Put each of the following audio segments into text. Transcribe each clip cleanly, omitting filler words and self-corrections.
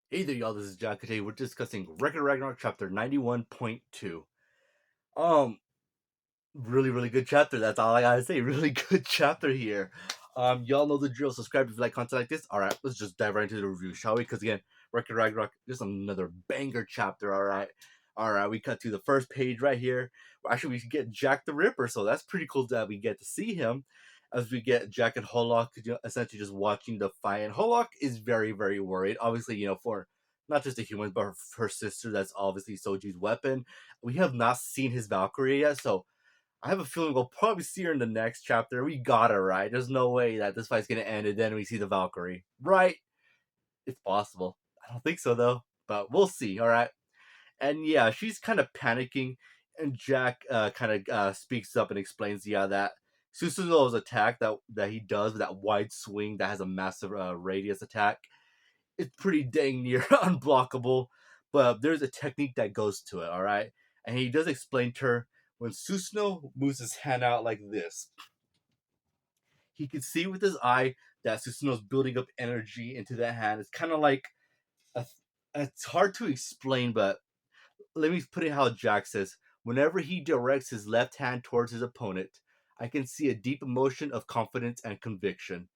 Hey there, y'all. This is Jack. Today we're discussing Record Ragnarok chapter 91.2. Um, really good chapter. That's all I gotta say. Really good chapter here. Y'all know the drill. Subscribe if you like content like this. Alright, let's just dive right into the review, shall we? Because again, Record Ragnarok, just another banger chapter, alright. Alright, we cut to the first page right here. Actually, we get Jack the Ripper, so that's pretty cool that we get to see him. As we get Jack and Hollock essentially just watching the fight. And Hollock is very worried. Obviously, for not just the humans, but her sister, that's obviously Soji's weapon. We have not seen his Valkyrie yet, so I have a feeling we'll probably see her in the next chapter. We got her, right? There's no way that this fight's gonna end and then we see the Valkyrie. Right? It's possible. I don't think so though. But we'll see, alright? And yeah, she's kind of panicking, and Jack kind of speaks up and explains, that Susano'o's attack that he does with that wide swing that has a massive radius attack, it's pretty dang near unblockable. But there's a technique that goes to it, all right? And he does explain to her when Susanoo moves his hand out like this, he can see with his eye that Susanoo's building up energy into that hand. It's kind of like a, it's hard to explain, but let me put it how Jack says. Whenever he directs his left hand towards his opponent, I can see a deep emotion of confidence and conviction.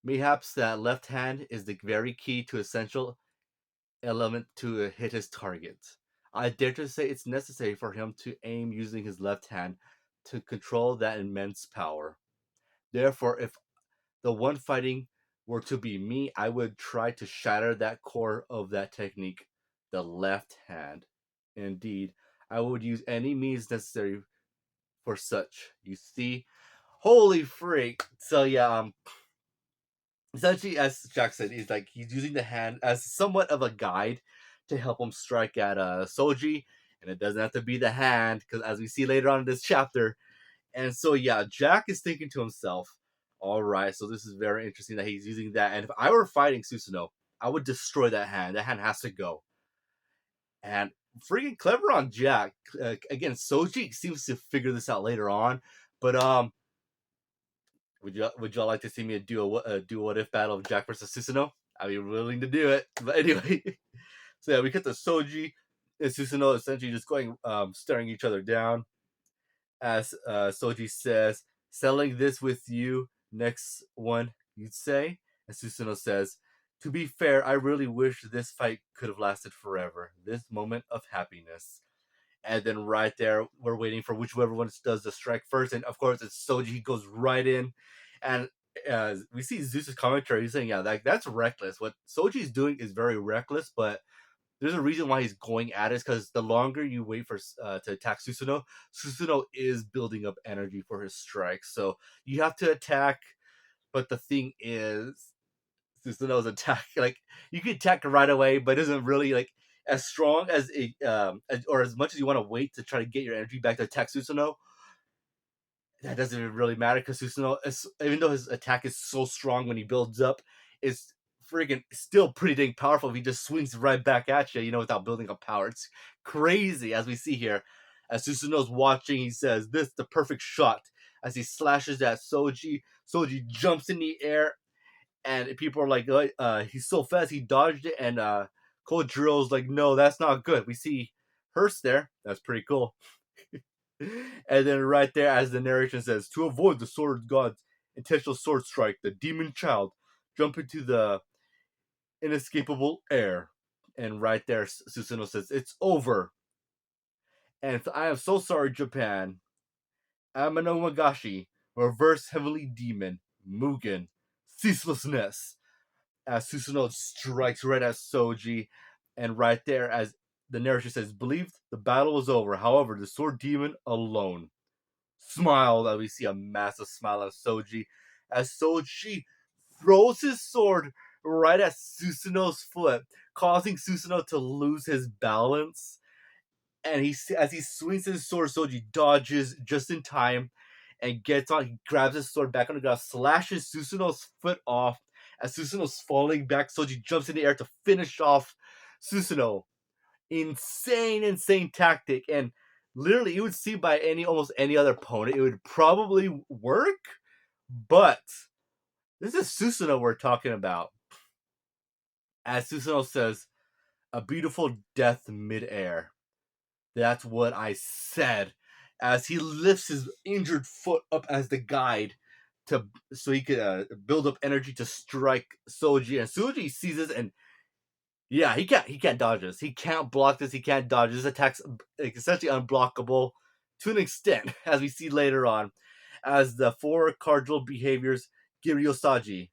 Mayhaps that left hand is the very key to essential element to hit his target. I dare to say it's necessary for him to aim using his left hand to control that immense power. Therefore, if the one fighting were to be me, I would try to shatter that core of that technique, the left hand. Indeed, I would use any means necessary for such. You see? Holy freak. So yeah, essentially, as Jack said, he's using the hand as somewhat of a guide to help him strike at Soji, and it doesn't have to be the hand because as we see later on in this chapter. And so yeah, Jack is thinking to himself, all right, so this is very interesting that he's using that. And if I were fighting Susanoo, I would destroy that hand. That hand has to go. And freaking clever on Jack. Again, Soji seems to figure this out later on, but would y'all like to see me do a what if battle of Jack versus Susanoo? I'd be willing to do it. But anyway, so yeah, we get the Soji and Susanoo essentially just going staring each other down. As Soji says, "Selling this with you, next one you'd say." And Susanoo says, "To be fair, I really wish this fight could have lasted forever. This moment of happiness." And then right there, we're waiting for whichever one does the strike first. And of course, it's Soji. He goes right in, and we see Zeus's commentary. He's saying, "Yeah, that's reckless. What Soji's doing is very reckless, but there's a reason why he's going at it. Because the longer you wait for to attack Susanoo, Susanoo is building up energy for his strike. So you have to attack. But the thing is, Susanoo's attack, like you can attack right away, but it isn't really like as strong as it or as much as you want to wait to try to get your energy back to attack Susanoo. That doesn't even really matter because Susanoo, even though his attack is so strong when he builds up, is friggin' still pretty dang powerful if he just swings right back at you, without building up power. It's crazy, as we see here. As Susanoo's watching, he says, "This is the perfect shot." As he slashes at Soji, Soji jumps in the air, and people are like, he's so fast, he dodged it, and Kojiro's like, "No, that's not good." We see Hearst there. That's pretty cool. And then right there, as the narration says, "To avoid the sword god's intentional sword strike, the demon child jump into the inescapable air." And right there, Susanoo says, "It's over." And I am so sorry, Japan. Amano Magashi, reverse heavenly demon, Mugen, ceaselessness. As Susanoo strikes right at Soji, and right there, as the narration says, "Believed the battle was over. However, the sword demon alone." Smile that we see a massive smile on Soji as Soji throws his sword right at Susanoo's foot, causing Susanoo to lose his balance. And as he swings his sword, Soji dodges just in time and gets on. He grabs his sword back on the ground, slashes Susanoo's foot off. As Susanoo's falling back, Soji jumps in the air to finish off Susanoo. Insane tactic, and literally you would see by almost any other opponent it would probably work, but this is Susanoo we're talking about. As Susanoo says, a beautiful death midair. That's what I said. As he lifts his injured foot up as the guide to so he could build up energy to strike Soji, and Soji sees this, and yeah, he can't dodge this. He can't block this. He can't dodge this. Attack's essentially unblockable to an extent, as we see later on, as the four cardinal behaviors Giryosaji.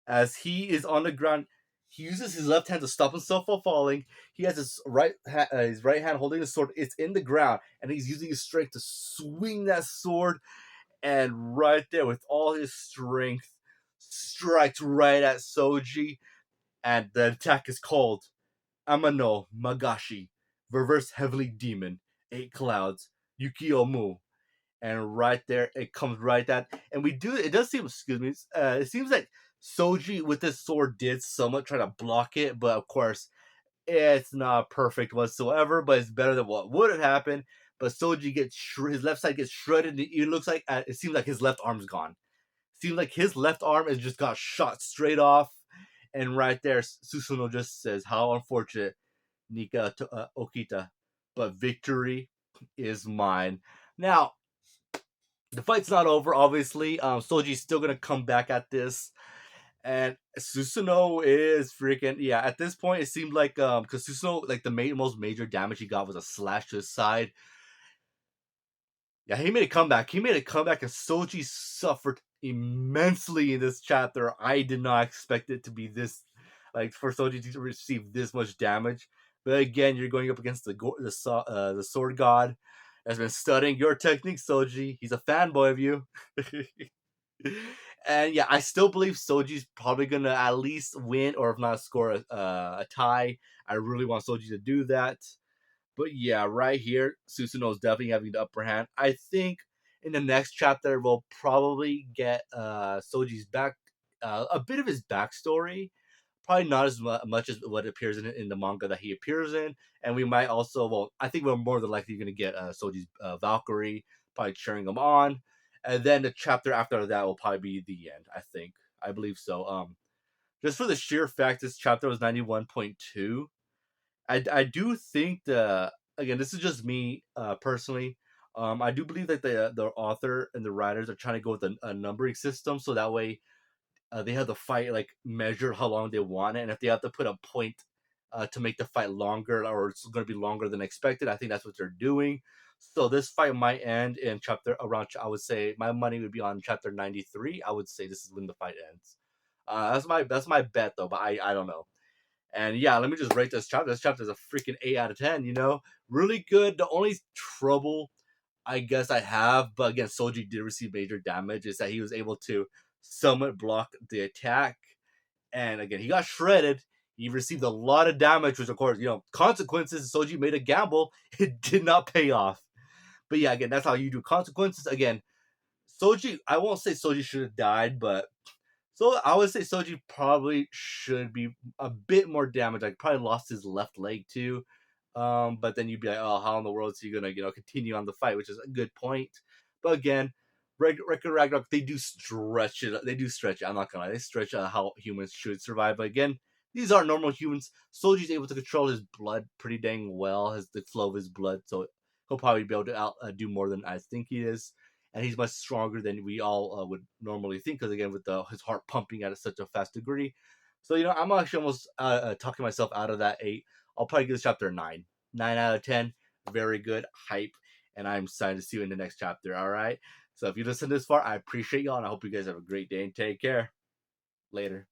As he is on the ground, he uses his left hand to stop himself from falling. He has his right hand holding the sword. It's in the ground, and he's using his strength to swing that sword. And right there, with all his strength, strikes right at Soji. And the attack is called Amano Magashi, Reverse Heavenly Demon, Eight Clouds, Yukiomu. And right there, it comes right at, and it does seem, excuse me, it seems like Soji with this sword did somewhat try to block it, but of course, it's not perfect whatsoever, but it's better than what would have happened. But Soji his left side gets shredded, and it looks like, it seems like his left arm's gone. Seems like his left arm has just got shot straight off. And right there, Susanoo just says, "How unfortunate, Nika Okita, but victory is mine." Now, the fight's not over, obviously. Soji's still gonna come back at this. And Susanoo is freaking, yeah. At this point, it seemed like because Susanoo, like the most major damage he got was a slash to his side. Yeah, he made a comeback. He made a comeback, and Soji suffered immensely in this chapter. I did not expect it to be this, like, for Soji to receive this much damage. But again, you're going up against the sword god has been studying your technique, Soji. He's a fanboy of you. And yeah, I still believe Soji's probably gonna at least win, or if not, score a tie. I really want Soji to do that. But yeah, right here, Susanoo is definitely having the upper hand. I think in the next chapter we'll probably get Soji's a bit of his backstory. Probably not as much as what appears in the manga that he appears in, and we might also, well, I think we're more than likely going to get Soji's Valkyrie, probably cheering him on, and then the chapter after that will probably be the end. I believe so. Just for the sheer fact, this chapter was 91.2. I do think again, this is just me personally. I do believe that the author and the writers are trying to go with a numbering system, so that way they have the fight like measure how long they want it, and if they have to put a point to make the fight longer, or it's going to be longer than expected, I think that's what they're doing. So this fight might end in chapter around. I would say my money would be on chapter 93. I would say this is when the fight ends. That's my bet though, but I don't know. And yeah, let me just rate this chapter. This chapter is a freaking 8 out of 10. Really good. The only trouble I guess I have, but again, Soji did receive major damage, is that he was able to somewhat block the attack. And again, he got shredded. He received a lot of damage, which of course, consequences. Soji made a gamble. It did not pay off. But yeah, again, that's how you do consequences. Again, Soji, I won't say Soji should have died, but so I would say Soji probably should be a bit more damaged. Like probably lost his left leg too. But then you'd be like, oh, how in the world is he gonna continue on the fight? Which is a good point. But again, Record Ragnarok, they do stretch it. They do stretch it. I'm not gonna lie, they stretch how humans should survive. But again, these aren't normal humans. Soji's able to control his blood pretty dang well, the flow of his blood, so he'll probably be able to do more than I think he is, and he's much stronger than we all would normally think. Because again, with his heart pumping at such a fast degree, so I'm actually almost talking myself out of that 8. I'll probably give this chapter a 9. 9 out of 10. Very good hype, and I'm excited to see you in the next chapter. All right. So if you listen this far, I appreciate y'all, and I hope you guys have a great day and take care. Later.